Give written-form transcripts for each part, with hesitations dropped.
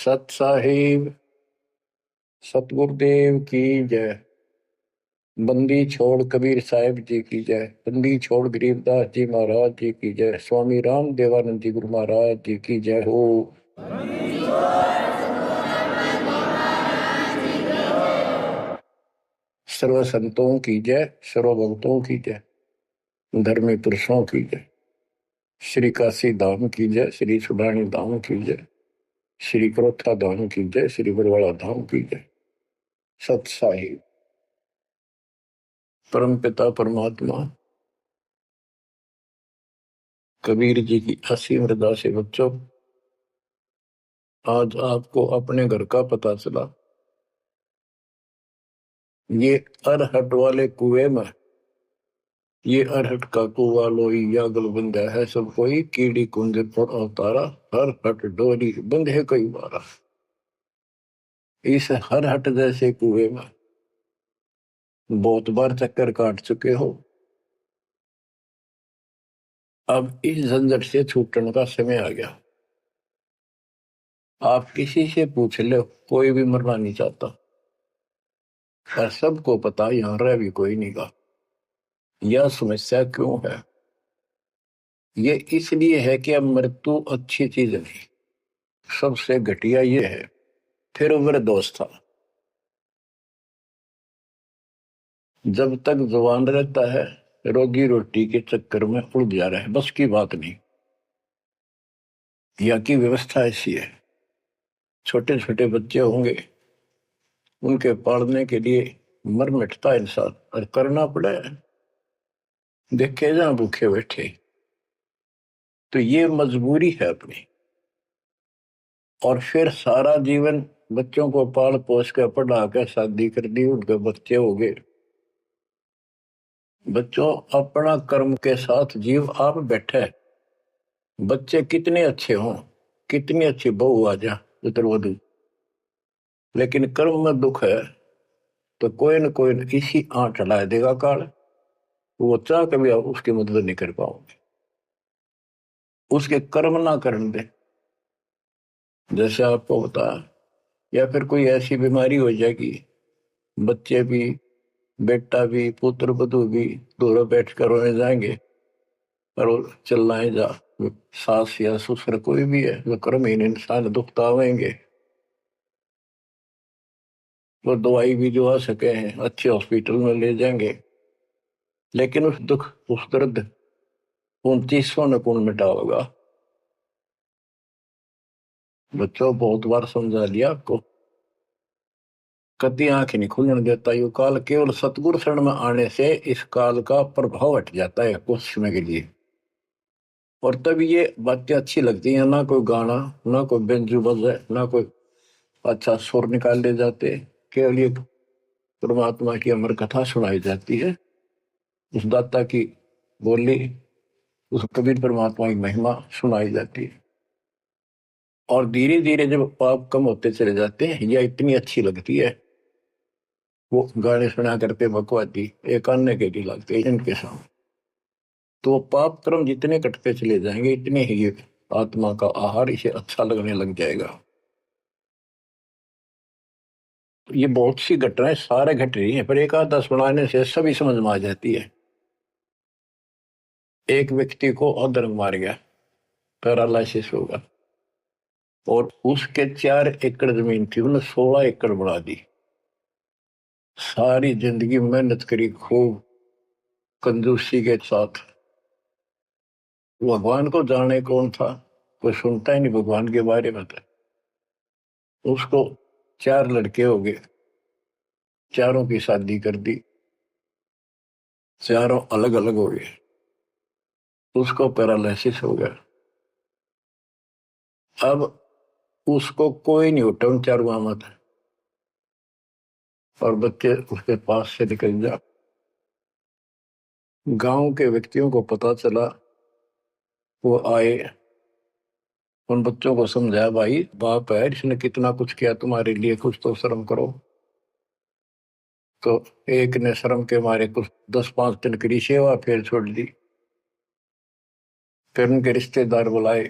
सत साहिब सतगुरुदेव की जय। बंदी छोड़ कबीर साहिब जी की जय। बंदी छोड़ गरीबदास जी महाराज जी की जय। स्वामी राम देवानंद जी गुरु महाराज जी की जय हो। सर्व संतों की जय, सर्व भक्तों की जय, धर्मी पुरुषों की जय। श्री काशी धाम की जय, श्री सुडानी धाम की जय, श्री क्रोथा धाम की जय, श्री बरवाड़ा धाम की जय। सत साहिब परम पिता परमात्मा कबीर जी की असीम हृदय से बच्चों, आज आपको अपने घर का पता चला। ये अरहट वाले कुएं में, ये अरहट का कुआ लोई यागल बंधा है सब कोई, कीड़ी कुंज पर अवतारा, हर हट डोरी बंधे कई बारा। इस हर हट जैसे कुएं में बहुत बार चक्कर काट चुके हो। अब इस झंझट से छूटने का समय आ गया। आप किसी से पूछ लो, कोई भी मरना नहीं चाहता, पर सबको पता यहां रह भी कोई नहीं गा। यह समस्या क्यों है? ये इसलिए है कि अब मृत्यु अच्छी चीज नहीं, सबसे घटिया ये है। फिर उम्र दोस्त था, जब तक जवान रहता है रोगी रोटी के चक्कर में उड़ जा रहा है, बस की बात नहीं। यहाँ की व्यवस्था ऐसी है, छोटे छोटे बच्चे होंगे, उनके पालने के लिए मर मिटता इंसान, और करना पड़े। देखे जहां भूखे बैठे, तो ये मजबूरी है अपनी। और फिर सारा जीवन बच्चों को पाल पोस कर पढ़ा कर शादी कर दी, उनके बच्चे हो गए। बच्चों, अपना कर्म के साथ जीव आप बैठे। बच्चे कितने अच्छे हों, कितनी अच्छी बहू आ जा पुत्रवधू, लेकिन कर्म में दुख है तो कोई न कोई इसी आंट ला देगा काल। वो चाह कभी आप उसकी मदद नहीं कर पाओगे, उसके कर्म ना करने दे। जैसे आपको बता, या फिर कोई ऐसी बीमारी हो जाएगी, बच्चे भी, बेटा भी, पुत्र वधू भी दोनों बैठ कर रोने जाएंगे, और वो चिल्लाए जा। सास या ससुर कोई भी है, वो कर्महीन इंसान दुखता आवेंगे। वो दवाई भी जो आ सके हैं अच्छे हॉस्पिटल में ले जाएंगे, लेकिन उस दुख उस दर्द 2900 ने कौन मिटा होगा? बच्चों, बहुत बार समझा लिया आपको, कभी आंख नहीं खुलने देता यू काल। केवल सतगुरु शरण में आने से इस काल का प्रभाव हट जाता है कुछ समय के लिए, और तब ये बातें अच्छी लगती हैं। ना कोई गाना, ना कोई बेंजू बजे, ना कोई अच्छा सुर निकाल ले जाते, केवल ये परमात्मा की अमर कथा सुनाई जाती है, उस दाता की बोली, उस कबीर परमात्मा की महिमा सुनाई जाती है। और धीरे धीरे जब पाप कम होते चले जाते हैं, यह इतनी अच्छी लगती है। वो गाने सुना करते भगवती एक अन्य के लिए लगते इनके सामने, तो पाप कर्म जितने कटते चले जाएंगे, इतने ही ये आत्मा का आहार इसे अच्छा लगने लग जाएगा। ये बहुत सी घटनाएं सारे घट रही हैं, पर एक आधा सुनाने से सभी समझ में आ जाती है। एक व्यक्ति को अधर्म मार गया, पैरालिसिस होगा, और उसके 4 एकड़ जमीन थी, उन्हें 16 एकड़ बढ़ा दी। सारी जिंदगी मेहनत करी खूब कंजूसी के साथ। भगवान को जाने कौन था, कोई सुनता ही नहीं भगवान के बारे में। था उसको 4 लड़के हो गए, चारों की शादी कर दी, चारों अलग अलग हो गए। उसको पैरालिसिस हो गया। अब उसको कोई नहीं उठा उन चारों मत, और बच्चे उसके पास से निकल जा। गांव के व्यक्तियों को पता चला, वो आए, उन बच्चों को समझाया, भाई बाप है, इसने कितना कुछ किया तुम्हारे लिए, कुछ तो शर्म करो। तो एक ने शर्म के मारे कुछ 10-5 दिन की सेवा फिर छोड़ दी। फिर उनके रिश्तेदार बुलाए,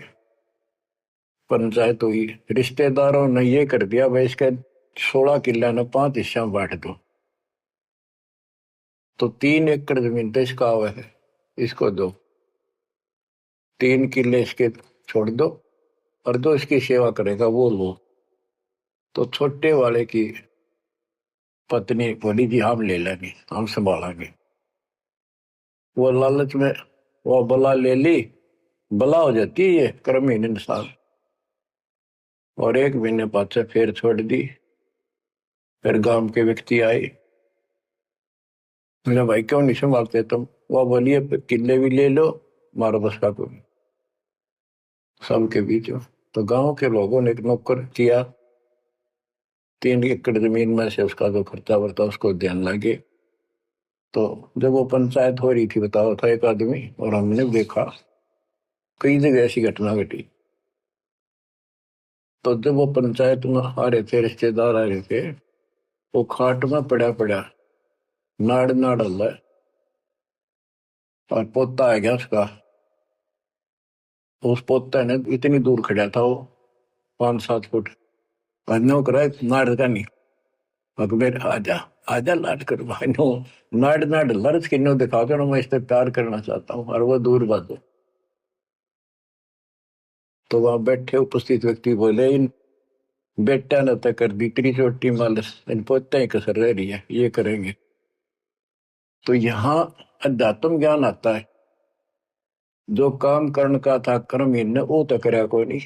पंचायत हुई, रिश्तेदारों ने ये कर दिया भाई इसके 16 किले ने 5 हिस्सा में बांट दो। तो 3 एकड़ जमीन तो इसका हुआ है, इसको दो, 3 किले इसके छोड़ दो, और जो इसकी सेवा करेगा वो लो। तो छोटे वाले की पत्नी बोली जी हम ले लेंगे, हम संभालेंगे। वो लालच में वो बला ले ली, बला हो जाती है ये क्रमहीन इंसान, और 1 महीने बाद से फिर छोड़ दी। फिर गांव के व्यक्ति आए, बोले भाई क्यों नहीं संभालते तुम? वो बोलिए किले भी ले लो, मारो बस का कोई सबके बीच में। तो गांव के लोगों ने एक नौकर किया, 3 एकड़ जमीन में से उसका जो खर्चा वर्ता उसको ध्यान लगे। तो जब वो पंचायत हो रही थी, बताओ था एक आदमी, और हमने देखा कई जगह ऐसी घटना घटी। तो जब वो पंचायत में आ रहे थे, रिश्तेदार आ रहे थे, वो खाट में पड़ा पड़ा नाड़ नाड़ हल्ला, और पोता आ गया उसका। तो उस पोता ने इतनी दूर खड़ा था वो, 5-7 फुट, नो करा नाड़ का नहीं, अकबर आजा, आजा लाड कर भाई नो, नाड़ नाड़ लर्ज किन्नो दिखा कर मैं इस पे प्यार करना चाहता हूँ, और वो दूर बात है। तो वहां बैठे उपस्थित व्यक्ति बोले इन बेटा ने तक कर दी इतनी छोटी मालस, इन पोते ही कसर रह रही है, ये करेंगे। तो यहाँ अध्यात्म ज्ञान आता है। जो काम करण का था कर्म इन वो तो करया कोई नहीं,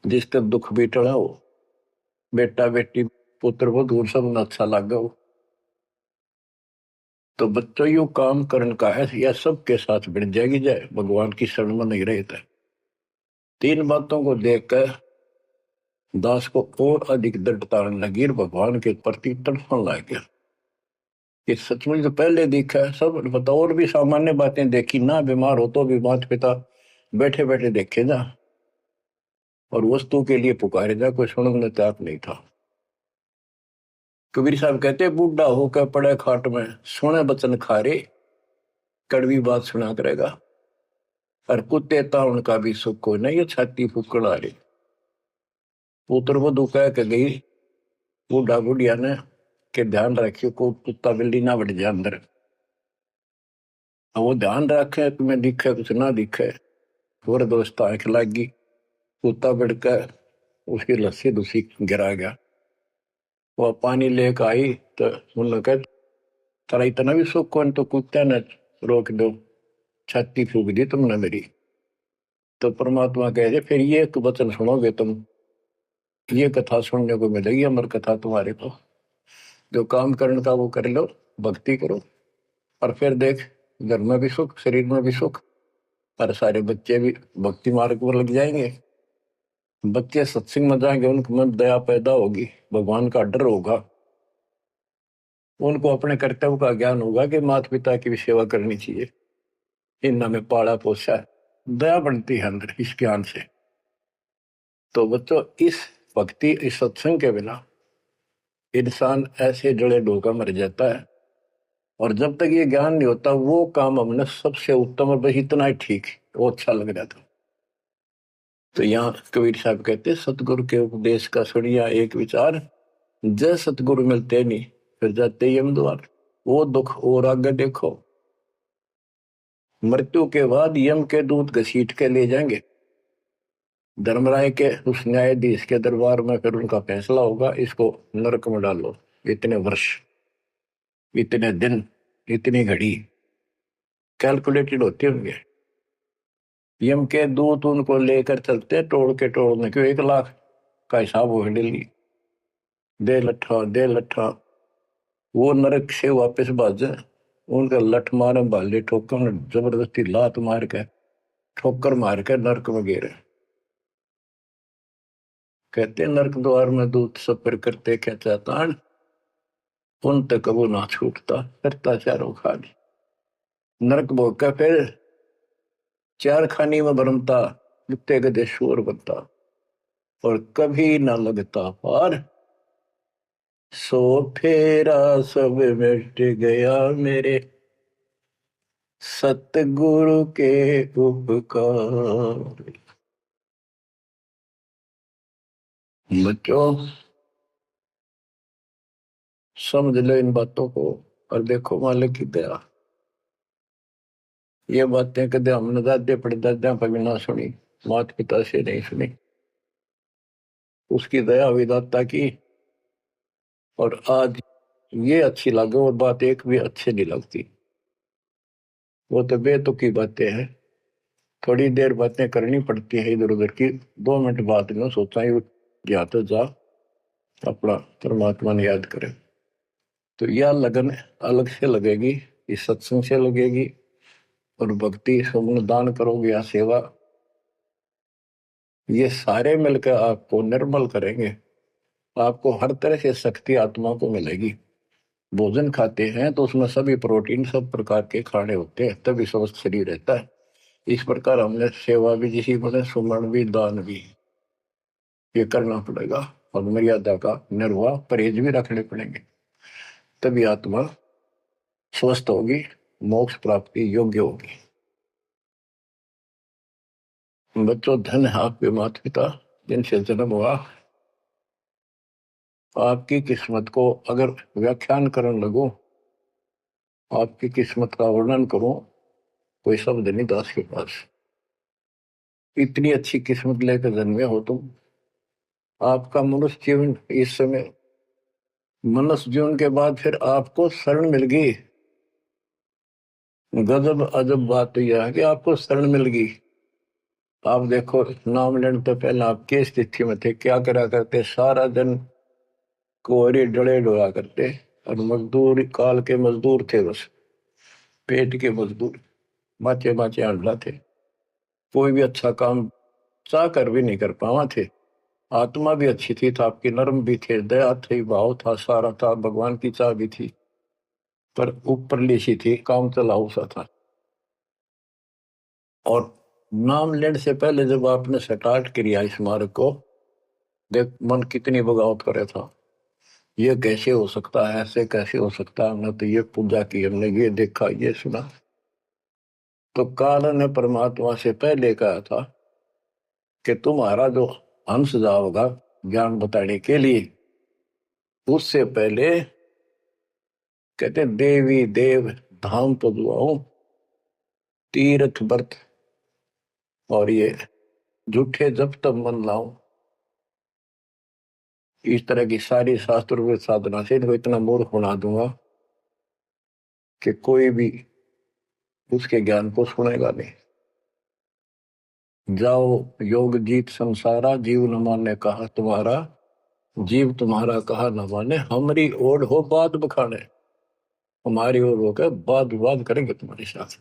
जिसका दुख भी टला हो, बेटा बेटी पुत्र वो दूर सब न अच्छा लगा हो। तो बच्चों यू काम करण का है, यह सबके साथ बढ़ जाएगी जाए, भगवान की शरण में नहीं रहता। 3 बातों को देखकर दास को और अधिक दृढ़ता लगी और भगवान के प्रति तड़पने लग गया कि सचमुच तो पहले देखा है सब बता, और भी सामान्य बातें देखी ना, बीमार हो तो भी माता पिता बैठे बैठे देखे जा, और वस्तु के लिए पुकारे जा, कोई सुनने तैयार नहीं था। कबीर साहब कहते बूढ़ा होकर पड़े खाट में, सुने बचन खारे, कड़वी बात सुना करेगा, और कुत्ते था उनका भी सुख को नहीं, ये छाती फूकड़ आ रही। पुत्र वधु कह के गई बूढ़ा बुढ़िया ने के ध्यान रखियो को कुत्ता बिल्ली ना बढ़ जाए अंदर। अब वो ध्यान रखे तुम्हें दिखे कुछ ना दिखे, और दोस्त आंख लगी, कुत्ता बढ़कर उसकी लस्सी दूसरी गिरा गया। वो पानी लेकर आई तो उन्होंने कहा तेरा इतना भी सुख कौन, तो कुत्ते ने रोक दो, छाती फूक दी तुमने मेरी। तो परमात्मा कह रहे फिर ये एक वचन सुनोगे तुम, ये कथा सुनने को मिलेगी अमर कथा तुम्हारे को। जो काम करने का वो कर लो, भक्ति करो, और फिर देख घर में भी सुख, शरीर में भी सुख, और सारे बच्चे भी भक्ति मार्ग पर लग जाएंगे। बच्चे सत्संग में जाएंगे, उनके मन दया पैदा होगी, भगवान का डर होगा, उनको अपने कर्तव्य का ज्ञान होगा कि माता पिता की भी सेवा करनी चाहिए, इन्होंने में पाला पोसा है, दया बनती है अंदर इस ज्ञान से। तो बच्चों इस भक्ति इस सत्संग के बिना इंसान ऐसे जड़े डोका मर जाता है, और जब तक ये ज्ञान नहीं होता वो काम हमने सबसे उत्तम और बस इतना ही ठीक वो अच्छा लग रहा था। तो यहाँ कबीर साहब कहते सतगुरु के उपदेश का सुनिया एक विचार, जय सतगुरु मिलते नहीं फिर जाते यम द्वार। वो दुख और आगे देखो, मृत्यु के बाद यम के दूत घसीट के ले जाएंगे धर्मराय के उस न्यायाधीश के दरबार में, फिर उनका फैसला होगा इसको नरक में डालो, इतने वर्ष, इतने दिन, इतनी घड़ी कैलकुलेटेड होते होंगे। यम के दूत उनको लेकर चलते तोड़ के तोड़ने क्यों, 1 लाख का हिसाब हो डेली, दे लट्ठा दे लट्ठा, वो नरक से वापस भाजे, उनका लठ मारे भाले ठोकर जबरदस्ती लात मार के ठोकर मार के नरक में गिरे। कहते नरक द्वार में दूत सफर करते क्या चाहता, उन तक वो ना छूटता, करता चारों खानी, नरक भोग का फिर 4 खानी में भरमता, कुत्ते गधे शोर बनता, और कभी ना लगता पार, सो फेरा सब मिट गया मेरे सतगुरु के उपकार। बच्चों समझ लो इन बातों को और देखो मालिक की दया। ये बातें कदे हमने दादे परदादा पर भी ना सुनी, माता पिता से नहीं सुनी। उसकी दया विदाता की। और आज ये अच्छी लगे और बात एक भी अच्छी नहीं लगती। वो तो बेतुकी बातें हैं। थोड़ी देर बातें करनी पड़ती है इधर उधर की। 2 मिनट बाद में सोचा ही जा तो जा अपना परमात्मा ने याद करे। तो यह लगन अलग से लगेगी, इस सत्संग से लगेगी। और भक्ति सुमन दान करोगे या सेवा, ये सारे मिलकर आपको निर्मल करेंगे। आपको हर तरह से शक्ति आत्मा को मिलेगी। भोजन खाते हैं तो उसमें सभी प्रोटीन सब प्रकार के खाने होते हैं, तभी स्वस्थ शरीर रहता है। इस प्रकार हमने सेवा भी जिसी बने, सुमन भी, दान भी, ये करना पड़ेगा। और मर्यादा का निर्वाह परहेज भी रखने पड़ेंगे, तभी आत्मा स्वस्थ होगी, मोक्ष प्राप्ति योग्य होगी। बच्चों धन है आपके माता पिता जिनसे जन्म हुआ। आपकी किस्मत को अगर व्याख्यान करने लगो, आपकी किस्मत का वर्णन करो, कोई शब्द नहीं दास के पास। इतनी अच्छी किस्मत लेकर जन्मे हो तुम। आपका मनुष्य जीवन इस समय, मनुष्य जीवन के बाद फिर आपको शरण मिल गई। गजब अजब बात तो यह है कि आपको शरण मिल गई। आप देखो नाम लेने तो पहले आप किस स्थिति में थे, क्या करा करते, सारा दिन कोहरे डले डोला करते। और मजदूर काल के मजदूर थे, बस पेट के मजदूर, बाचे बाचे अंडा थे। कोई भी अच्छा काम चाह कर भी नहीं कर पावा थे। आत्मा भी अच्छी थी, था आपकी नर्म भी थे, दया थी, भाव था, सारा था, भगवान की चाह भी थी। पर ऊपरली सी थी, काम चलाऊ सा था। और नाम लेने से पहले जब आपने स्टार्ट किया इस मार्ग को, देख मन कितनी बगावत करे था। ये कैसे हो सकता है, ऐसे कैसे हो सकता है, हमने तो ये पूजा की, हमने ये देखा, ये सुना। तो काल ने परमात्मा से पहले कहा था कि तुम्हारा जो हंस जाओगा ज्ञान बताने के लिए, उससे पहले कहते देवी देव धाम तो दुआओ, तीर्थ व्रत और ये झूठे जब तब मन लाओ। इस तरह की सारी शास्त्र साधना से इनको इतना मूर्ख बना दूंगा कि कोई भी उसके ज्ञान को सुनेगा नहीं। जाओ योग जीत संसारा, जीव न माने कहा तुम्हारा, जीव तुम्हारा कहा न माने, हमारी ओर हो बात बखाने। हमारी ओर होकर बात विवाद करेंगे तुम्हारे साथ।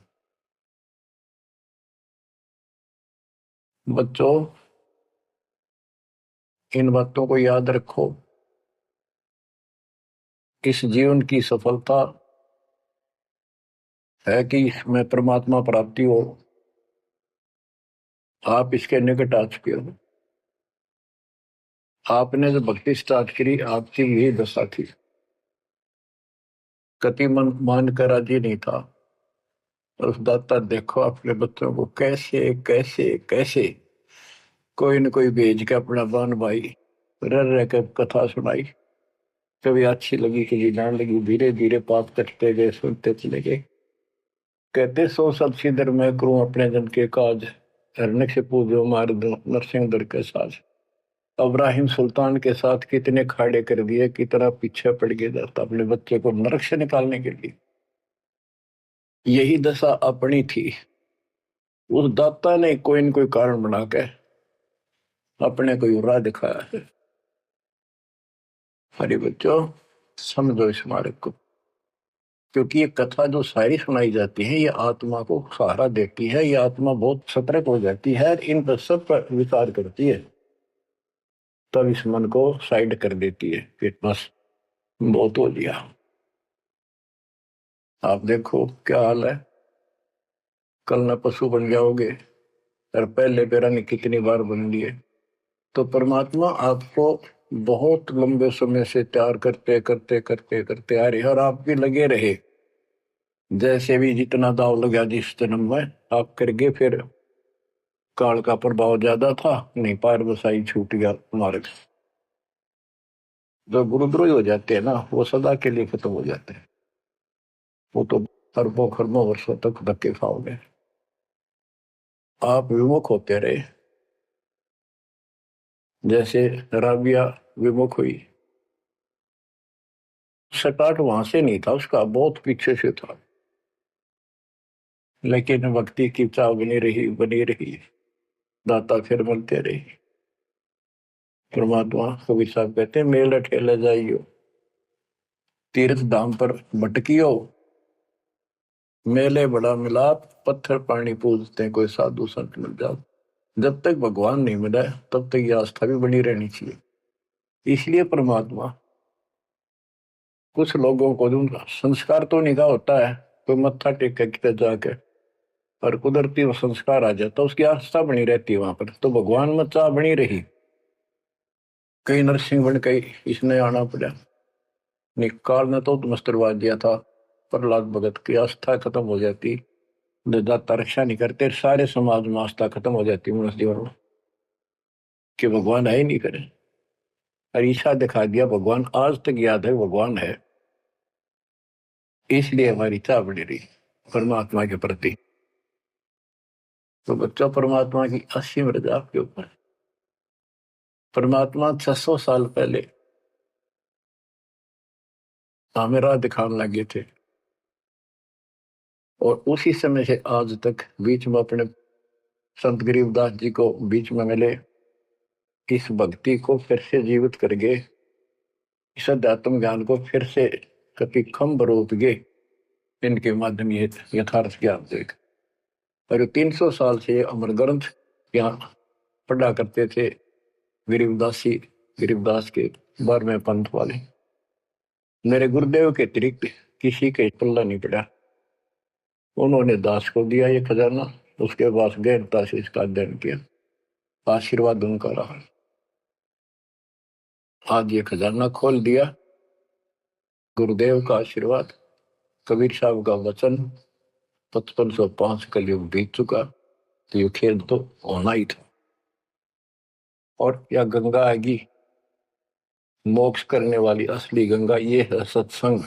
बच्चों इन बातों को याद रखो। इस जीवन की सफलता है कि इसमें परमात्मा प्राप्ति हो। आप इसके निकट आ चुके हो। आपने जो भक्ति स्टार्ट करी, आपकी यही दशा थी। कति मन मान कर राजी नहीं था। और दाता देखो अपने बच्चों को कैसे कैसे कैसे कोई न कोई भेज के अपना बहन भाई रह रह के कथा सुनाई। कभी अच्छी लगी, कभी जान लगी, धीरे धीरे पाप कटते गए, सुनते चले गए। कहते सो सब सिदर मैं करूं अपने जन के काज, हरने से पूजो मार दो नरसिंह दर के साज। इब्राहिम सुल्तान के साथ कितने खाड़े कर दिए, कितना पीछे पड़ गया जाता अपने बच्चे को नरक से निकालने के लिए। यही दशा अपनी थी। उस दाता ने कोई न कोई कारण बना के अपने को राह दिखाया है। हरे बच्चों समझो इस मार्ग को, क्योंकि ये कथा जो सारी सुनाई जाती है, ये आत्मा को सहारा देती है। ये आत्मा बहुत सतर्क हो जाती है, इन पर सब पर विचार करती है, तब इस मन को साइड कर देती है कि बस बहुत हो लिया। आप देखो क्या हाल है, कल न पशु बन जाओगे, और पहले बेरा ने कितनी बार बन लिए। तो परमात्मा आपको बहुत लंबे समय से तैयार करते करते करते करते आ रहे, और आप भी लगे रहे। जैसे भी जितना दाव लगा जिस जन्म में आप कर गए, फिर काल का प्रभाव ज्यादा था, नहीं पार बसाई छूट गया मार्ग। जो गुरुद्रोही हो जाते हैं ना, वो सदा के लिए खत्म हो जाते हैं। वो तो अरबों खरबों वर्षों तक धक्के खाओगे। आप विमुख होते रहे, जैसे राबिया विमुख हुई। स्टार्ट वहां से नहीं था उसका, बहुत पीछे से था, लेकिन भक्ति की चाह बनी रही बनी रही, दाता फिर मिलते रहे। परमात्मा कबीर साहब कहते हैं, मेल ठेले जाइयो, तीर्थ धाम पर भटकियो, मेले बड़ा मिलाप, पत्थर पानी पूजते हैं, कोई साधु संत मिल जाओ। जब तक भगवान नहीं मिला तब तक ये आस्था भी बनी रहनी चाहिए। इसलिए परमात्मा कुछ लोगों को दूंगा, संस्कार तो निकाह होता है, कोई मत्था टेक के कितने जाके, और कुदरती वो संस्कार आ जाता, उसकी आस्था बनी रहती है वहां पर, तो भगवान में चाह बनी रही। कई नरसिंह बन के इसने आना पड़ा, निकाल ने तो मस्तरवा दिया था, प्रहलाद भगत की आस्था खत्म हो जाती, दाता रक्षा नहीं करते, सारे समाज में आस्था खत्म हो जाती मनुष्य जीवन में, कि भगवान है ही नहीं करे। और ईशा दिखा दिया, भगवान आज तक याद है, भगवान है। इसलिए हमारी चाह बनी रही परमात्मा के प्रति। तो बच्चा, परमात्मा की असीम रजा आपके ऊपर। परमात्मा 600 साल पहले हमें राह दिखाने लगे थे, और उसी समय से आज तक बीच में अपने संत गरीबदास जी को बीच में मिले, इस भक्ति को फिर से जीवित करके, इस अध्यात्म ज्ञान को फिर से कभी खम्भ रूप गे, इनके माध्यम ये यथार्थ ज्ञान देख। और 300 साल से अमर ग्रंथ यहाँ पढ़ा करते थे गरीबदासी, गरीबदास के 12वें पंथ वाले। मेरे गुरुदेव के अतिरिक्त किसी के पल्ला नहीं पड़ा। उन्होंने दास को दिया ये खजाना, उसके बाद गहनता से इसका अध्ययन किया, आशीर्वाद उनका रहा। आज ये खजाना खोल दिया, गुरुदेव का आशीर्वाद, कबीर साहब का वचन, 5505 कलयुग बीत चुका, तो ये खेल तो होना ही था। और या गंगा आएगी, मोक्ष करने वाली असली गंगा ये है सत्संग।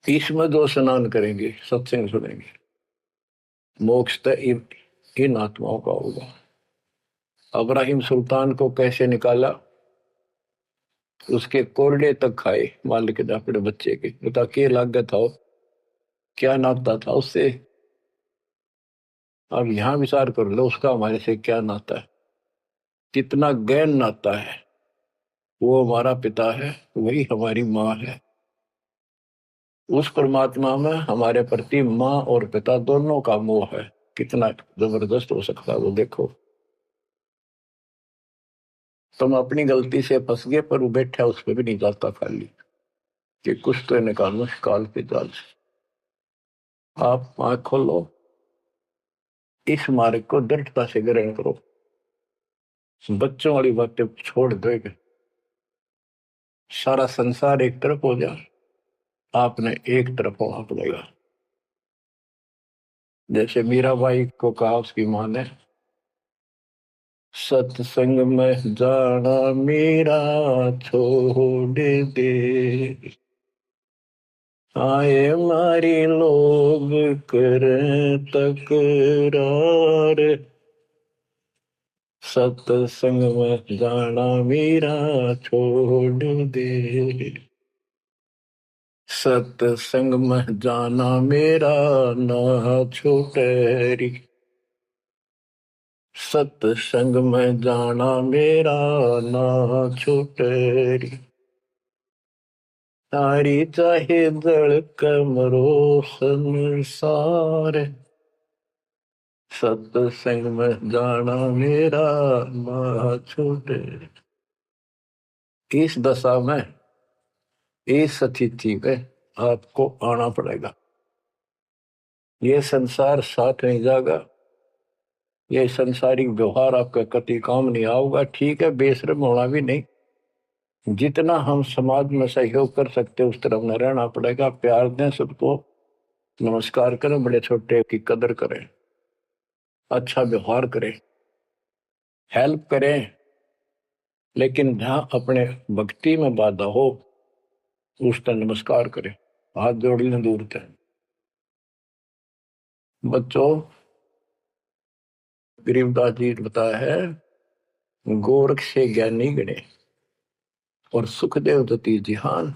इसमें जो स्नान करेंगे, सत्संग सुनेंगे, मोक्ष तो इन आत्माओं का होगा। अब्राहिम सुल्तान को कैसे निकाला, उसके कोरडे तक खाए मालिक ने अपने बच्चे के, बता के लागत था, क्या नाता था उससे। अब यहां विचार कर लो, उसका हमारे से क्या नाता है, कितना गहन नाता है। वो हमारा पिता है, वही हमारी माँ है। उस परमात्मा में हमारे प्रति माँ और पिता दोनों का मोह है, कितना जबरदस्त हो सकता है वो देखो। तुम अपनी गलती से फंस गए, पर वो बैठा उस पर भी नहीं जाता खाली, कि कुछ तो निकालो काल के जाल से। आप आंख खोलो, इस मार्ग को दृढ़ता से ग्रहण करो, बच्चों वाली बातें छोड़ देगा, सारा संसार एक तरफ हो जाए, आपने एक तरफ होना पड़ेगा। जैसे मीराबाई को कहा उसकी मां ने, सत्संग में जाना मेरा छोड़ दे, आए मारी लोग कर तकरार, सत्संग में जाना मेरा छोड़ दे, सत्संग में जाना मेरा ना छूटे, सत्संग में जाना मेरा ना छूटे, तारी चाहे जड़ कमरो संसार, सत्संग में जाना मेरा ना छूटे। इस दशा में, इस स्थिति में आपको आना पड़ेगा। ये संसार साथ नहीं जाएगा, ये संसारिक व्यवहार आपका कति काम नहीं आऊगा। ठीक है, बेशर्म होना भी नहीं, जितना हम समाज में सहयोग कर सकते उस तरफ में रहना पड़ेगा। प्यार दें सबको, नमस्कार करें, बड़े छोटे की कदर करें, अच्छा व्यवहार करें, हेल्प करें, लेकिन जहां अपने भक्ति में बाधा हो उसका नमस्कार करे, हाथ जोड़ लें दूर थे। बच्चों, गरीबदास जी ने बताया है, गोरख से ज्ञानी गणे और सुखदेव दती जिहान,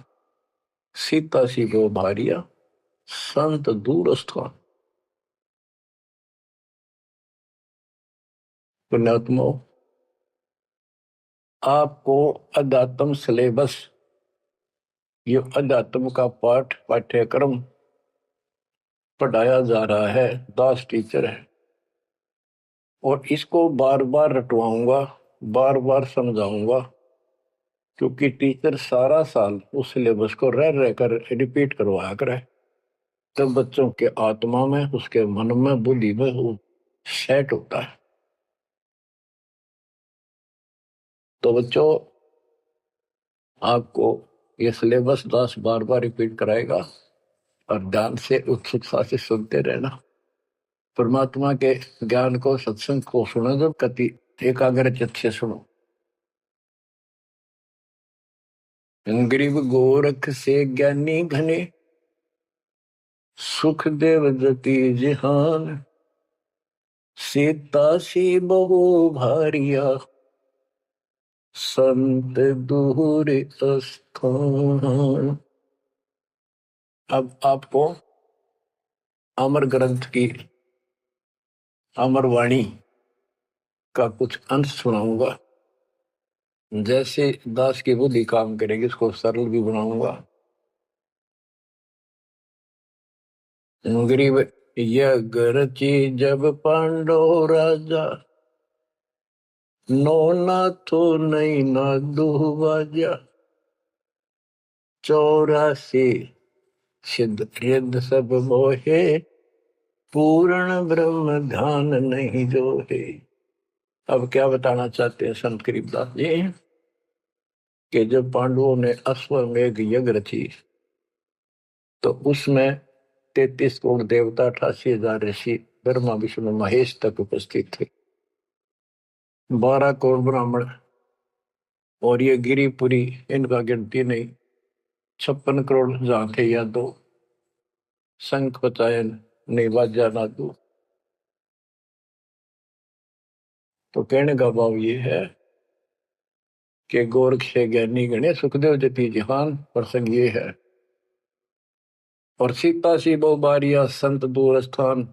सीता सी गो भारिया संत दूर स्थान। पुण्यात्मो, आपको अध्यात्म सिलेबस, ये अध्यात्म का पाठ्यक्रम पढ़ाया जा रहा है, दास टीचर है, और इसको बार बार रटवाऊंगा, बार बार समझाऊंगा, क्योंकि टीचर सारा साल उस सिलेबस को रह रह कर रिपीट करवाया करे, तब बच्चों के आत्मा में, उसके मन में, बुद्धि में वो सेट होता है। तो बच्चों, आपको ये सिलेबस दास बार बार रिपीट कराएगा और ध्यान से उत्सुकता से सुनते रहना। परमात्मा के ज्ञान को, सत्संग को सुनो जब कति एकाग्र चित्त से सुनो। गरीब गोरख से ज्ञानी घने, सुख देव जति जिहान, सीता सी बहु भारिया संत दूर स्थान। अब आपको अमर ग्रंथ की अमर वाणी का कुछ अंश सुनाऊंगा। जैसे दास की बुद्धि काम करेगी, इसको सरल भी बनाऊंगा। गरीब यज्ञ रची जब पांडव राजा, नो नाथो नहीं ना दुहबाजा, 84 सिद्ध रिद्ध सब मोहे, पूर्ण ब्रह्म ध्यान नहीं जो है। अब क्या बताना चाहते हैं संत गरीबदास जी, कि जब पांडवों ने अश्वमेध यज्ञ रची तो उसमें 33 करोड़ देवता, 88,000 ऋषि, ब्रह्मा विष्णु महेश तक उपस्थित थे, 12 करोड़ ब्राह्मण, और ये गिरिपुरी, इनका गिनती नहीं, 56 करोड़ जहां थे या दो, शंख पचायन नहीं बाजा नादू। तो कहने का भाव ये है कि गोरख से ज्ञानी गणे, सुखदेव जति जिहान, प्रसंग ये है। और सीता सी बहु बारिया संत दूर स्थान।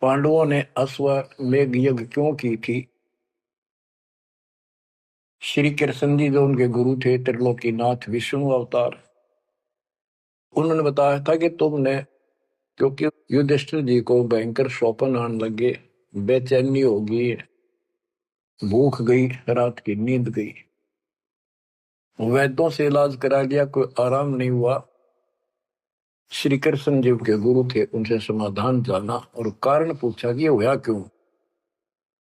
पांडवों ने अश्वमेध यज्ञ क्यों की थी? श्री कृष्ण जी जो उनके गुरु थे, त्रिलोकीनाथ विष्णु अवतार, उन्होंने बताया था कि तुमने, क्योंकि युधिष्ठिर जी को भयंकर स्वप्न आने लगे, बेचैनी होगी, भूख गई, रात की नींद गई, वैद्यों से इलाज करा लिया, कोई आराम नहीं हुआ। श्री कृष्ण जी के गुरु थे, उनसे समाधान जाना और कारण पूछा कि हुआ क्यों।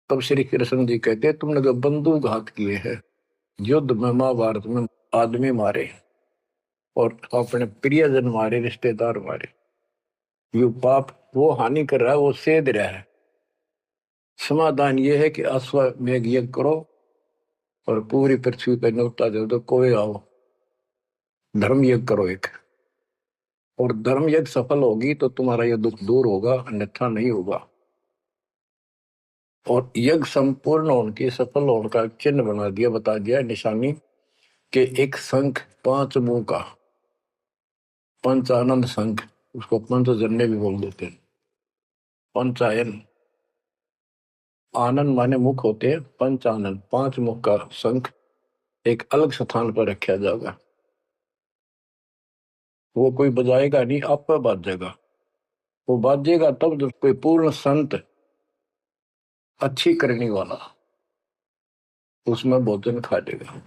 तब श्री कृष्ण जी कहते, तुमने जो बंदूक घात किए हैं, युद्ध में, महाभारत में आदमी मारे और अपने प्रियजन मारे, रिश्तेदार मारे, ये पाप वो हानि कर रहा है, वो सेध रहा है। समाधान ये है कि अश्वमेध यज्ञ करो और पूरी पृथ्वी पर न्योता दे दो, कोई आओ, धर्म यज्ञ करो एक, और धर्म यज्ञ सफल होगी तो तुम्हारा यह दुख दूर होगा, अन्यथा नहीं होगा। और यज्ञ संपूर्ण होने की, सफल होने का चिन्ह बना दिया, बता दिया निशानी, कि एक शंख 5 मुंह का, पंचानन शंख, उसको पंचजन्य भी बोल देते हैं। पंचायन, आनंद माने मुख होते हैं, पंचानन 5 मुख का शंख एक अलग स्थान पर रखा जाएगा। वो कोई बजाएगा नहीं, आप पर बाजेगा। वो बाजेगा तब जब कोई पूर्ण संत, अच्छी करने वाला उसमें भोजन खा लेगा।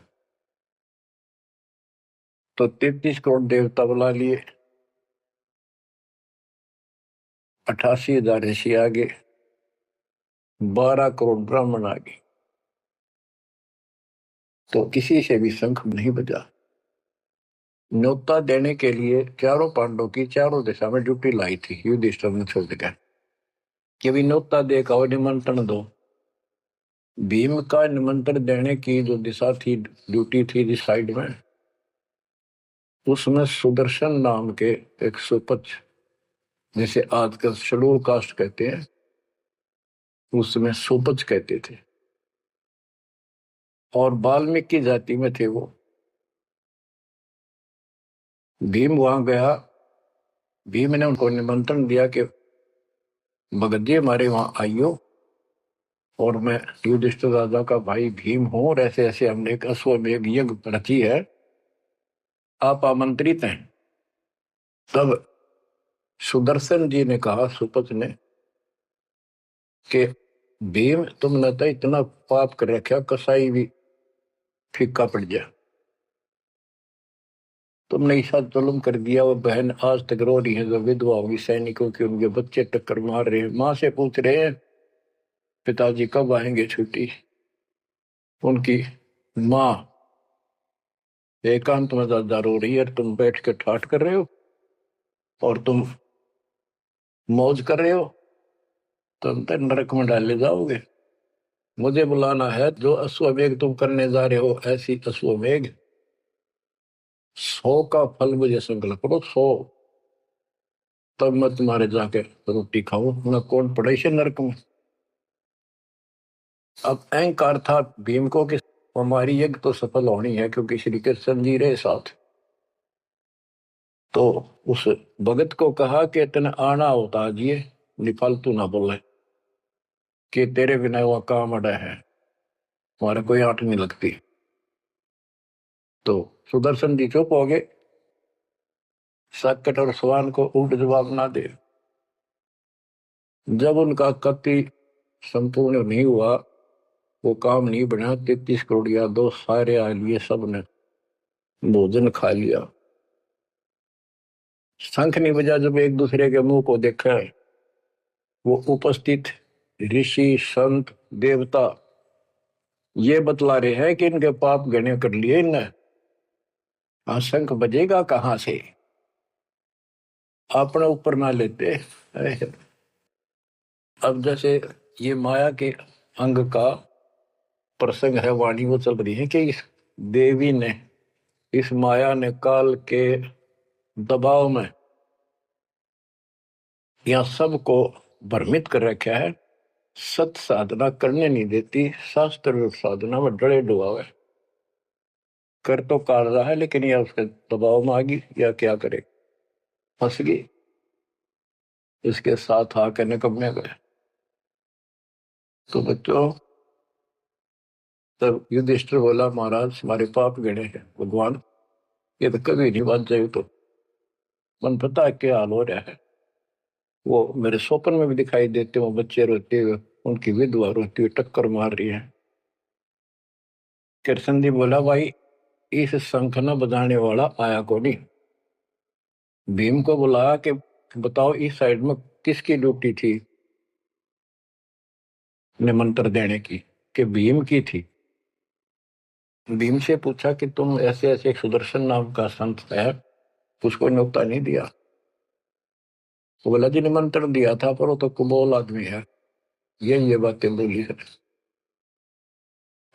तो 33 करोड़ देवता बुला लिए, 88,000 ऋषि आगे, 12 करोड़ ब्राह्मण आगे, तो किसी से भी शंख नहीं बजा। न्योता देने के लिए चारों पांडवों की चारों दिशा में ड्यूटी लाई थी युधिष्ठिर ने छोड़ दिया कि भी न्योता दे का निमंत्रण दो। भीम का निमंत्रण देने की जो दिशा थी, ड्यूटी थी जिस साइड में, उसमें सुदर्शन नाम के एक सुपच, जिसे आजकल शेड्यूल कास्ट कहते हैं, उसमें सुपच कहते थे, और वाल्मीकि जाति में थे वो। भीम वहां गया। भीम ने उनको निमंत्रण दिया कि भगत जी हमारे वहां आइयो, और मैं युधिष्ठिर राजा का भाई भीम हूं, और ऐसे ऐसे हमने एक अश्वमेध यज्ञ रची है, आप आमंत्रित हैं। तब सुदर्शन जी ने कहा, सुपच ने, कि भीम तुमने तो इतना पाप कर रखा, कसाई भी फीका पड़ गया, तुमने ऐसा जुल्म कर दिया। वो बहन आज तक रो रही है, जो विधवा होगी सैनिकों की, उनके बच्चे टक्कर मार रहे हैं, माँ से पूछ रहे हैं पिताजी कब आएंगे छुट्टी। उनकी माँ एकांत में ज्यादा रो रही है, तुम बैठ के ठाठ कर रहे हो और तुम मौज कर रहे हो, तुम तो नरक में डाले जाओगे। मुझे बुलाना है, जो अश्वमेघ तुम करने जा रहे हो, ऐसी अश्वमेघ 100 का फल मुझे संकल्प करो, 100, तब मैं तुम्हारे जाके रोटी खाऊं, मैं कौन पड़े से नरक में। अब अहंकार था भीम को कि हमारी यज्ञ तो सफल होनी है, क्योंकि श्री कृष्ण जी रहे साथ। तो उस भगत को कहा कि तेने आना होता जी, निफालतू ना बोले, कि तेरे बिना वह काम अड़ा है, हमारे कोई आंट नहीं लगती। तो सुदर्शन जी चुप हो गए, साकट और सवान को उल्ट जवाब ना दे। जब उनका कति संपूर्ण नहीं हुआ, वो काम नहीं बना, 33 करोड़ यादव सारे आ लिए, सब ने भोजन खा लिया, शंख नहीं बजा। जब एक दूसरे के मुंह को देखा है, वो उपस्थित ऋषि संत देवता ये बतला रहे हैं कि इनके पाप गणे कर लिए इनने। हाँ, शंख बजेगा कहां से, अपने ऊपर ना लेते। अब जैसे ये माया के अंग का प्रसंग है, वाणी वो चल रही है कि इस देवी ने, इस माया ने काल के दबाव में यह सबको भ्रमित कर रखा है, सत साधना करने नहीं देती, शास्त्र साधना में डरे डुबावे, कर तो काट रहा है, लेकिन यह उसके दबाव में आ गई या क्या करे, फंस गई, इसके साथ आकर निकम्मे गए। तो बच्चों, तब युधिष्ठिर बोला, महाराज हमारे पाप गिने हैं भगवान, ये तो कभी नहीं बात जाए। तो मन पता है क्या हाल हो रहा है, वो मेरे स्वप्न में भी दिखाई देते, वो बच्चे रोते हुए, उनकी विधवा रोती हुई टक्कर मार रही है। कृष्ण जी बोला, भाई इस शंख न बजाने वाला आया को नहीं। भीम को बुलाया कि बताओ इस साइड में किसकी ड्यूटी थी निमंत्रण देने की, कि भीम की थी। भीम से पूछा कि तुम ऐसे ऐसे एक सुदर्शन नाम का संत है, उसको न्योता नहीं दिया। वो बोला, जी निमंत्रण दिया था, पर वो तो कुबोल आदमी है, ये बातें बोली है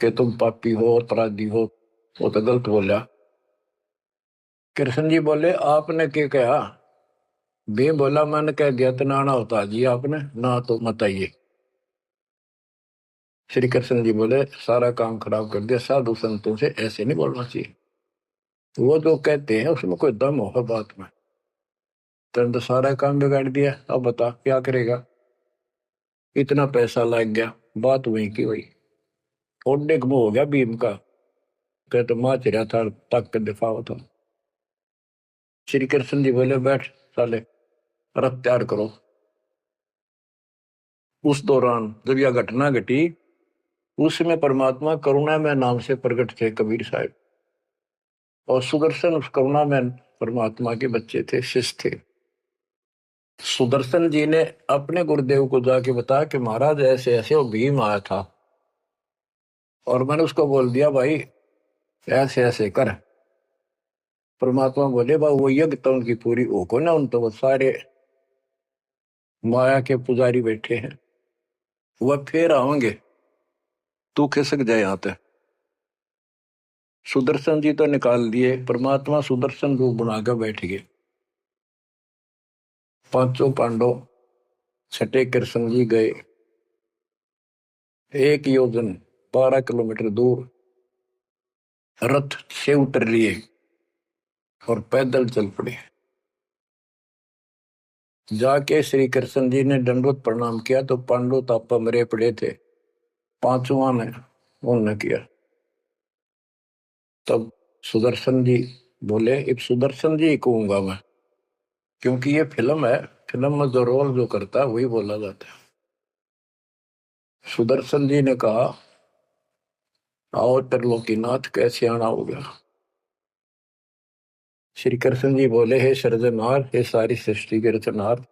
कि तुम पापी हो, अपराधी हो, वो तो गलत बोला। कृष्ण जी बोले, आपने क्या कहा। भीम बोला, मैंने कह दिया तो नाना होता जी, आपने ना तो मत आइए। श्री कृष्ण जी बोले, सारा काम खराब कर दिया, साधु संतों से ऐसे नहीं बोलना चाहिए, वो जो कहते हैं उसमें कोई दम हो बात में। तुम तो सारा काम बिगाड़ दिया, अब बता क्या करेगा, इतना पैसा लग गया, बात वही की वही। ओडे मुंह हो गया भीम का, कहते माँ चिरा था, तक के दिफा था। श्री कृष्ण जी बोले, बैठ साले, रथ तैयार करो। उस दौरान जब यह घटना घटी, उसमें परमात्मा करुणा में नाम से प्रकट थे कबीर साहब, और सुदर्शन उस करुणा में परमात्मा के बच्चे थे, शिष्य थे। सुदर्शन जी ने अपने गुरुदेव को जाके बताया कि महाराज ऐसे ऐसे वो भीम आया था, और मैंने उसको बोल दिया भाई ऐसे ऐसे कर। परमात्मा बोले, बा वो यज्ञ तो उनकी पूरी हो को ना, उन तो वो सारे माया के पुजारी बैठे हैं, वह फिर आओगे। तू खिसक जाए यहाँ ते। सुदर्शन जी तो निकाल दिए, परमात्मा सुदर्शन रूप बनाकर बैठ गए। पांचों पांडव छठे कृष्ण जी गए, 1 योजन 12 किलोमीटर दूर रथ से उतर लिए और पैदल चल पड़े। जाके श्री कृष्ण जी ने दंडवत प्रणाम किया तो पांडव तापा मरे पड़े थे, पांचवा ने उन्होंने किया। तब सुदर्शन जी बोले, अब सुदर्शन जी कहूंगा मैं, क्योंकि ये फिल्म है, फिल्म में जो रोल जो करता है वही बोला जाता है। सुदर्शन जी ने कहा, आओ त्रिलोकीनाथ, कैसे आना हो गया। श्री कृष्ण जी बोले, हे सृजनहार, हे सारी सृष्टि के रचनहार,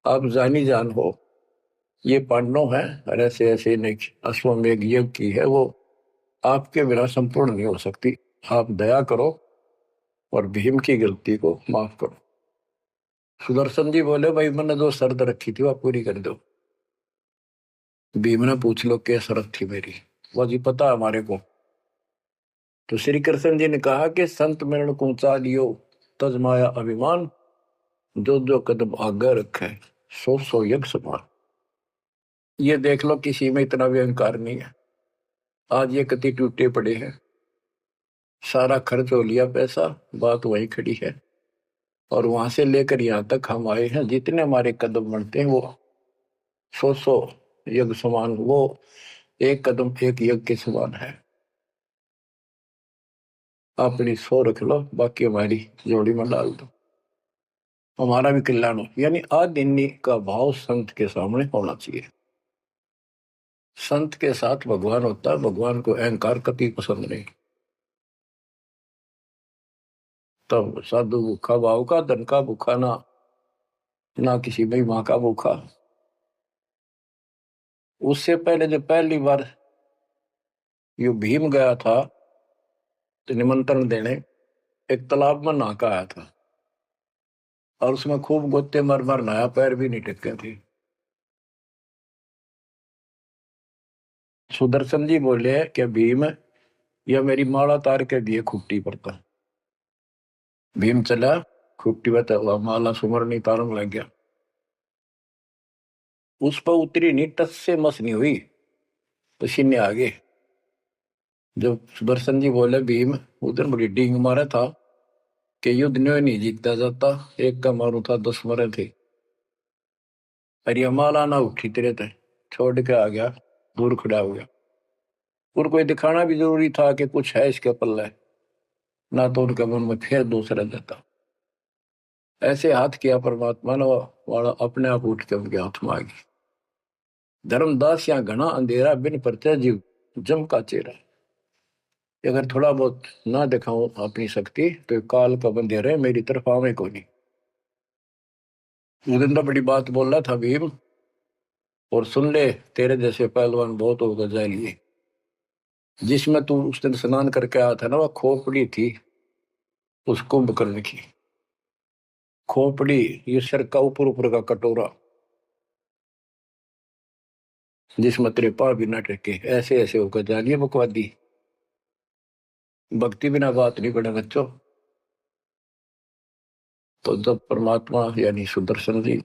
आप जानी जान हो, ये पांडव है और ऐसे ऐसे अश्वमेघ यज्ञ की है, वो आपके बिना संपूर्ण नहीं हो सकती। आप दया करो और भीम की गलती को माफ करो। सुदर्शन जी बोले, भाई मैंने जो शर्त रखी थी वह पूरी कर दो। भीम ने पूछ लो क्या शर्त थी मेरी, वो जी पता है हमारे को। तो श्री कृष्ण जी ने कहा कि संत मरण को ऊंचा लियो, तज माया अभिमान, जो जो कदम आगे रखे, सो सो यज्ञ समान। ये देख लो, किसी में इतना भी अहंकार नहीं है। आज ये कति टूटे पड़े हैं, सारा खर्च हो लिया पैसा, बात वही खड़ी है। और वहां से लेकर यहाँ तक हम आए हैं, जितने हमारे कदम बढ़ते हैं वो सौ सौ यज्ञ समान, वो एक कदम एक यज्ञ के समान है। अपनी सौ रख लो, बाकी हमारी जोड़ी में डाल दो, हमारा भी कल्याण हो। यानी आदिन्य का भाव संत के सामने होना चाहिए। संत के साथ भगवान होता है, भगवान को अहंकार कभी पसंद नहीं। तब साधु भूखा भाव का, धन का भूखा ना, ना किसी में माँ का भूखा। उससे पहले जब पहली बार यो भीम गया था तो निमंत्रण देने, एक तालाब में नहा आया था और उसमें खूब गोते मर मर नहाया, पैर भी नहीं टिके थे। सुदर्शन जी बोले कि भीम, यह मेरी माला तार के दिए खुट्टी पर था। भीम चला, खुट्टी पर तो माला सुमरनी तारन लग गया। उस पर उतरी नहीं, टस से मस नहीं हुई, पसीने आ गए। जब सुदर्शन जी बोले, भीम उधर बड़ी डींग मारा था कि युद्ध नहीं जीता जाता, एक का मारू था 10 मरे थे। अरे माला ना उठी तेरे थे, छोड़ के आ गया, दूर खड़ा हो गया। और कोई दिखाना भी जरूरी था कि कुछ है इसके पल्ले, ना तो उनके मन में फिर दूसरा देता। ऐसे हाथ किया परमात्मा ने, वाला अपने आप उठ के उनके हाथ में आ गई। धर्मदास या घना अंधेरा, बिन परचय जीव जम का चेहरा। अगर थोड़ा बहुत ना दिखाऊं अपनी शक्ति तो काल का बंधेरा मेरी तरफ आवे को नहीं। उस दिन तो बड़ी बात बोल रहा था भीम, और सुन ले, तेरे जैसे पहलवान बहुत होगा जाएंगे। जिसमें तू उस दिन स्नान करके आया था ना, वह खोपड़ी थी उस कुंभकर्ण की। खोपड़ी, ये सिर का ऊपर ऊपर का कटोरा, जिसमें तेरे पाँव भी न टेके, ऐसे ऐसे होकर जानिए बकवादी। भक्ति बिना बात नहीं बने बच्चों। तो जब परमात्मा यानी सुदर्शन जी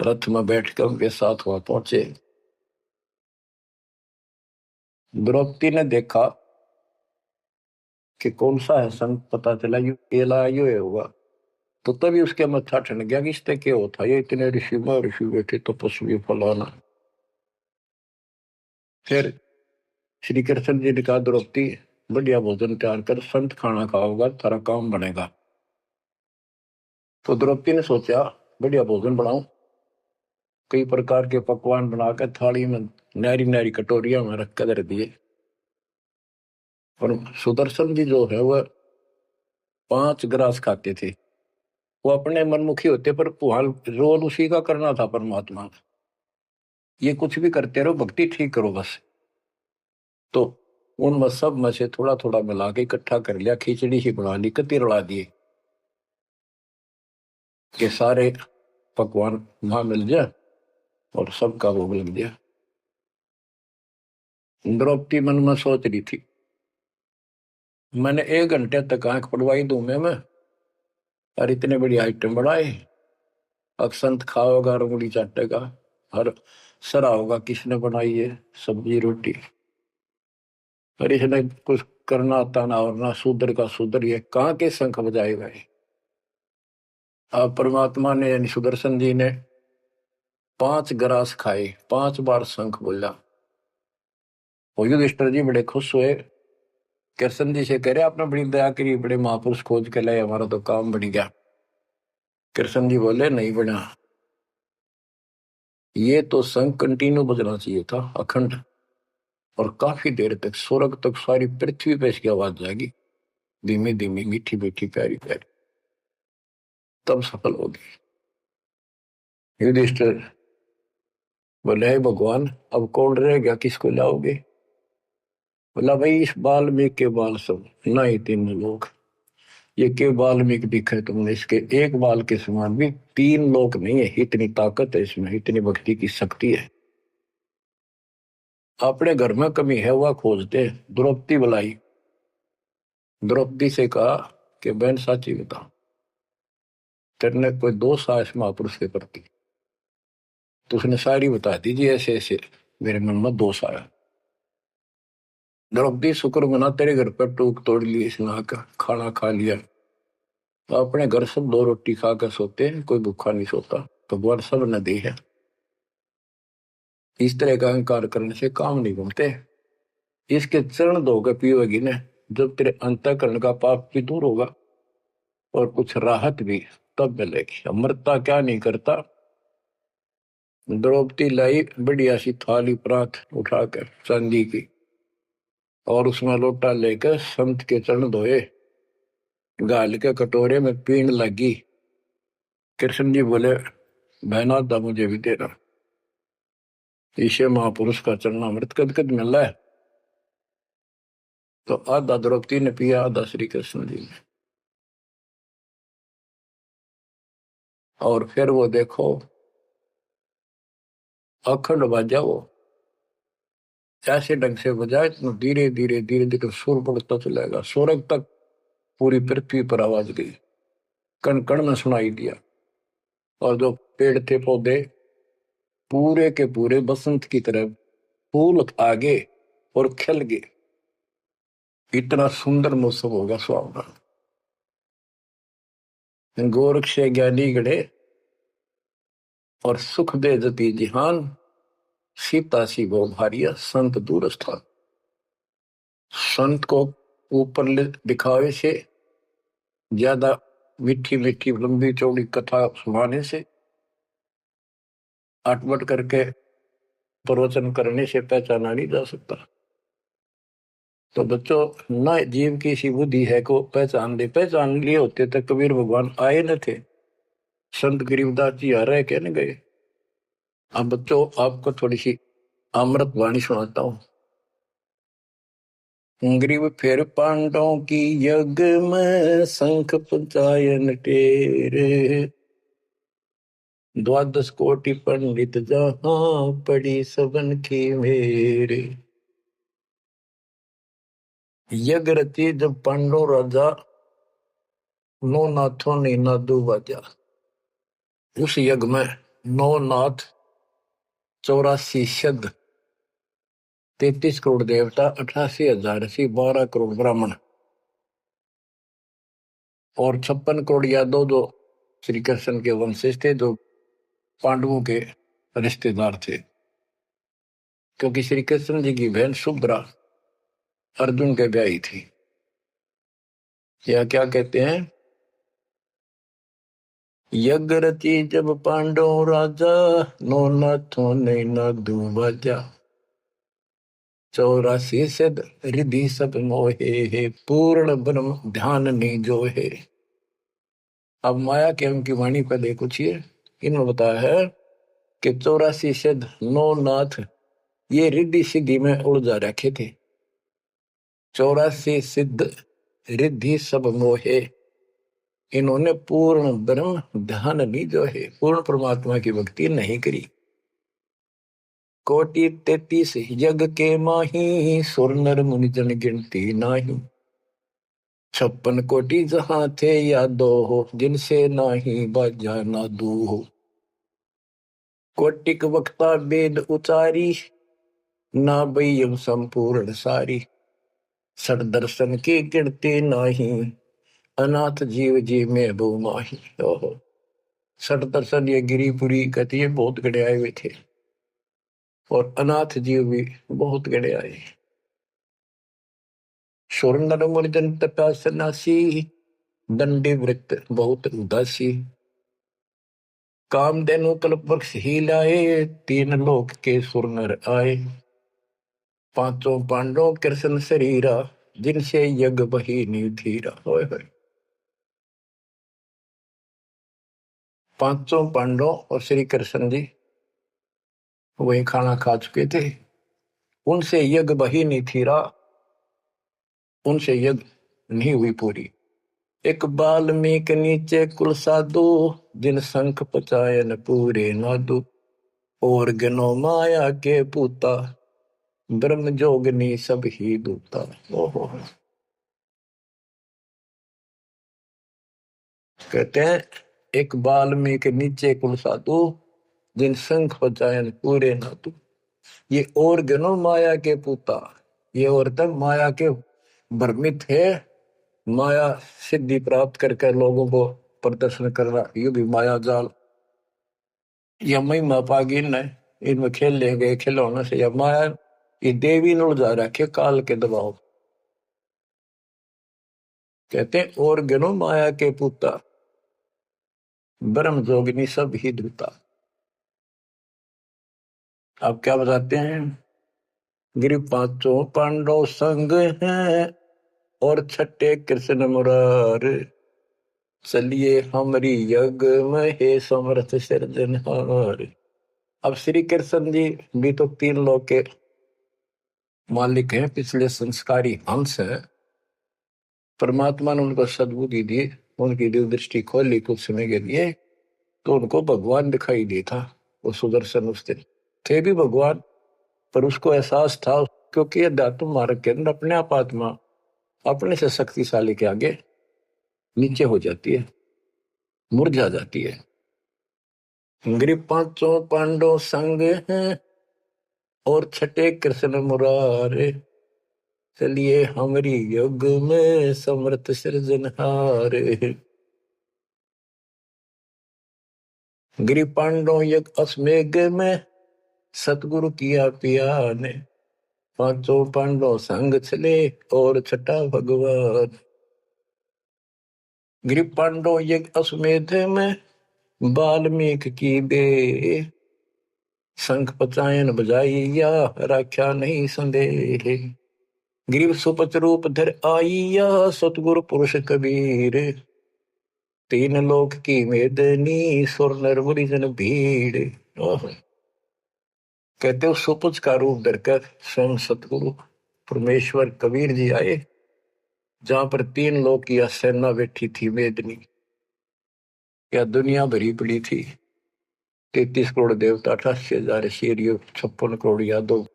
रथ में बैठकर उनके साथ वहां पहुंचे, द्रौपदी ने देखा कि कौन सा है संत, पता चला यू केला यू होगा। तो तभी उसके मत्था ठन गया कि इससे क्या होता, ये इतने ऋषि में ऋषि बैठे तपस्वी फलाना। फिर श्री कृष्ण जी ने कहा, द्रौपदी बढ़िया भोजन तैयार कर, संत खाना खाओगा तारा काम बनेगा। तो द्रौपदी ने सोचा, बढ़िया भोजन बनाऊं, कई प्रकार के पकवान बनाकर थाली में नारी नारी कटोरिया में रख कर दिए। और सुदर्शन जी जो है वह 5 ग्रास खाते थे। वो अपने मनमुखी होते, पर रोल उसी का करना था परमात्मा। ये कुछ भी करते रहो, भक्ति ठीक करो बस। तो उन सब में से थोड़ा थोड़ा मिला के इकट्ठा कर लिया, खिचड़ी ही बना ली, कति रला दिए कि सारे पकवान वहां मिल जाए और सबका भोग लग जाए। द्रौपदी मन में सोच रही थी, मैंने 1 घंटे तक आंख पड़वाई दूं मैं और इतने बड़ी आइटम बढ़ाए। अक्षंत खाओगा, रंगुली चाटेगा और सरा होगा किसने बनाई है सब्जी रोटी। और इसने कुछ करना आता ना, और ना शूद्र का शूद्र, ये कहाँ के शंख बजाएगा ये। अब परमात्मा ने यानी सुदर्शन जी ने 5 ग्रास खाए, 5 बार शंख बोला। और युधिष्ठिर जी बड़े खुश हुए, कृष्ण जी से कह रहे आपने बड़ी दया करी, बड़े महापुरुष खोज के लाए, हमारा तो काम बन गया। कृष्ण जी बोले नहीं बना, ये तो शंख कंटिन्यू बजना चाहिए था, अखंड, और काफी देर तक स्वर्ग तक सारी पृथ्वी पे इसकी आवाज जाएगी, धीमी धीमी मीठी मीठी प्यारी प्यारी, तब सफल होगी। युधिष्ठिर बोले हे भगवान अब कौन रह गया, किसको लाओगे। बोला भाई इस वाल्मीकि के बाल सब ना ही 3 लोग, ये के वाल्मीकि दिखे तुमने, इसके एक बाल के समान भी 3 लोग नहीं है, इतनी ताकत है इसमें, इतनी भक्ति की शक्ति है। अपने घर में कमी है वह खोजते। द्रौपदी बुलाई, द्रौपदी से कहा कि बहन साची बता, तेरे कोई दोष आया इस महापुरुष के प्रति। तो उसने सारी बता दीजिए, ऐसे ऐसे मेरे मन में दोष आया। द्रौपदी शुक्र मना तेरे घर पर टूक तोड़ ली, इसने खाना खा लिया। तो अपने घर सब 2 रोटी खाकर सोते हैं, कोई भूखा नहीं सोता, भगवान सब न दी है। इस तरह का अहंकार करने से काम नहीं बनते। इसके चरण धोकर पियोगी ने, जब तेरे अंतःकरण का पाप भी दूर होगा और कुछ राहत भी तब मिलेगी। अमृता क्या नहीं करता। द्रौपदी लाई बढ़िया सी थाली प्रात उठाकर चांदी की, और उसमें लोटा लेकर संत के चरण धोए, गाल के कटोरे में पीण लगी। कृष्ण जी बोले बहना था मुझे भी देना, ईशे महापुरुष का चरणामृत कद कद मिल रहा है। तो आधा द्रौपदी ने पिया, आधा श्री कृष्ण जी ने। और फिर वो देखो अखंड बाजा, वो ऐसे ढंग से बजाए तो धीरे धीरे धीरे धीरे सुर बढ़ता चलेगा, स्वर्ग तक पूरी पृथ्वी पर आवाज गई, कण कण में सुनाई दिया। और जो पेड़ थे पौधे पूरे के पूरे बसंत की तरह फूल आगे और खिल गए, इतना सुंदर मौसम होगा सुहावना। गोरख से ज्ञानी गढ़े और सुख दे जती जिहान, सीता सी वो भारिया संत दूर स्थान। संत को ऊपर दिखावे से ज्यादा मीठी मीठी लंबी चौड़ी कथा सुनाने से, अटपट करके प्रवचन करने से पहचाना नहीं जा सकता। तो बच्चों न जीव की सी बुद्धि है को पहचान ले, पहचान लिए होते तक कबीर भगवान आए न थे, संत गरीबदास जी आ रहे कहने गए। अब बच्चों आपको थोड़ी सी अमृत वाणी सुनाता हूं। ग्रीव फिर पांडवों की यज्ञ में शंख पंचायन टेरे, 12 कोटि पंडित जहां पड़ी सबन की मेरे। यज्ञ रची जब पांडव राजा, नौ नाथों ने नादू बाजा। उस यज्ञ में 9 नाथ, 84 सिद्ध, 33 करोड़ देवता, 88,000 ऋषि, 12 करोड़ ब्राह्मण और 56 करोड़ यादव जो श्री कृष्ण के वंशज थे, जो पांडवों के रिश्तेदार थे। क्योंकि श्री कृष्ण जी की बहन सुभद्रा अर्जुन के ब्याही थी। या क्या कहते हैं, यज्ञ रची जब पांडव राजा, नौ नाथों ने नादू बाजा। 84 सिद्ध रिधि सब मोहे, पूर्ण ब्रह्म ध्यान नहीं जो है। अब माया के उनकी वाणी पहले कुछ ही इन्होंने बताया है कि 84 सिद्ध 9 नाथ ये रिद्धि सिद्धि में उलझा रखे थे। 84 सिद्ध रिद्धि सब मोहे, इन्होंने पूर्ण ब्रह्म ध्यान नहीं जो है, पूर्ण परमात्मा की भक्ति नहीं करी। कोटि 33 यज्ञ के माही, सुर नर मुनि जन गिनती नाही। 56 कोटि जहां थे यादो हो, जिनसे नाही बाजा नादू हो। कोटिक वक्ता वेद उचारी, ना बयम संपूर्ण सारी। सर दर्शन की गिनती नाही, अनाथ जीव जी में बो माही। ओहो, सठ दर्शन ये गिरिपुरी कहती है बहुत गड़े आए हुए थे, और अनाथ जीव भी बहुत गड़े आए। सुर नर मुनि जन तपा सन्यासी, दंडी वृत्त बहुत उदासी। कामधेनु कल्प वृक्ष ही लाए, 3 लोक के सुर नर आए। 5 पांडव कृष्ण शरीरा, जिनसे यज्ञ बही निधीरा। होय होय, 5 पांडव और श्री कृष्ण जी वही खाना खा चुके थे, उनसे यज्ञ बही नहीं थीरा, उनसे यज्ञ नहीं हुई पूरी। एक बाल्मीक नीचे कुल साधु, जिन शंख पचायन पूरे नादु। और गनो माया के पूता, ब्रह्म जोगनी सब ही दूता। ओहो, कहते हैं एक बाल्मीक नीचे कुल साधु, जिन शंख पचायन पूरे नादु। ये और गनो माया के पूता, ये औरतें माया के भ्रमित है, माया सिद्धि प्राप्त करके लोगों को प्रदर्शन करना, ये भी माया जाल। या महिमा पागी न इनमें खेल ले गए खिलौने से, या माया ये देवी न उलझा रखे काल के दबाव। कहते हैं और गनो माया के पुता, ब्रह्म जोगिनी सब ही दूता। आप क्या बताते हैं? गिरि 5 पांडव संग हैं, और 6 कृष्ण मुरार। चलिए हमारी यज्ञ में हे समर्थ सिरजनहार। अब श्री कृष्ण जी भी तो 3 लोक के मालिक हैं, पिछले संस्कारी हंस है। परमात्मा ने उनको सद्बुद्धि दी, उनकी दिव्य दृष्टि खोली कुछ समय के लिए, तो उनको भगवान दिखाई दे था। वो सुदर्शन उस दिन थे भी भगवान, पर उसको एहसास था, क्योंकि अध्यात्म मार्ग के अंदर अपने आप आत्मा अपने से शक्तिशाली के आगे नीचे हो जाती है, मुरझा जाती है। गिरि 5 पांडव संग हैं, और 6 कृष्ण मुरारे। चलिए हमारी युग में समर्थ सृजनहार। गिरि पांडव यज्ञ अश्वमेघ में, सतगुरु किया पिया ने। 5 पांडव संग चले, और 6 भगवान। गिरि पांडव यज्ञ अश्वमेध में, वाल्मीकि की बे। शंख पचायन बजाइया, राख्या नहीं संदेह। गिरिव सुपच रूप धर आइया, सतगुरु पुरुष कबीर। 3 लोक की मेदनी, सुर नर मुनि जन भीड़। कहते हो सुपच का रूप धरकर स्वयं सतगुरु परमेश्वर कबीर जी आए, जहां पर 3 लोक की सेना बैठी थी मेदनी। क्या दुनिया भरी पड़ी थी, 33 करोड़ देवता, 88,000 शेरियो, 56 करोड़ यादव।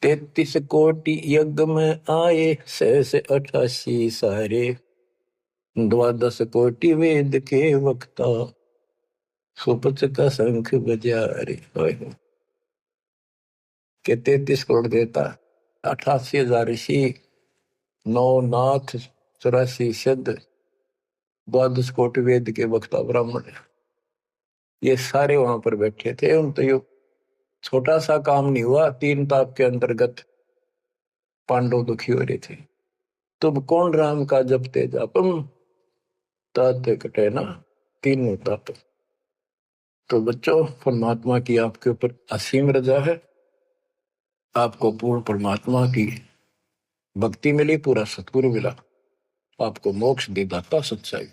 33 कोटि यज्ञ में आए, 688 सारे। 12 कोटि वेद के वक्ता, सुपच का शंख बजा रे। के 33 करोड़ देवता, 88,000 ऋषि, 9 नाथ, 84 सिद्ध, 12 कोटि वेद के वक्ता ब्राह्मण, ये सारे वहां पर बैठे थे। उन तो ये छोटा सा काम नहीं हुआ, 3 ताप के अंतर्गत पांडव दुखी हो रहे थे। तुम कौन राम का जपते जापम, तात कटे ना 3 ताप। तो बच्चों, परमात्मा की आपके ऊपर असीम रजा है, आपको पूर्ण परमात्मा की भक्ति मिली, पूरा सतगुरु मिला, आपको मोक्ष दी दाता सच्चाई।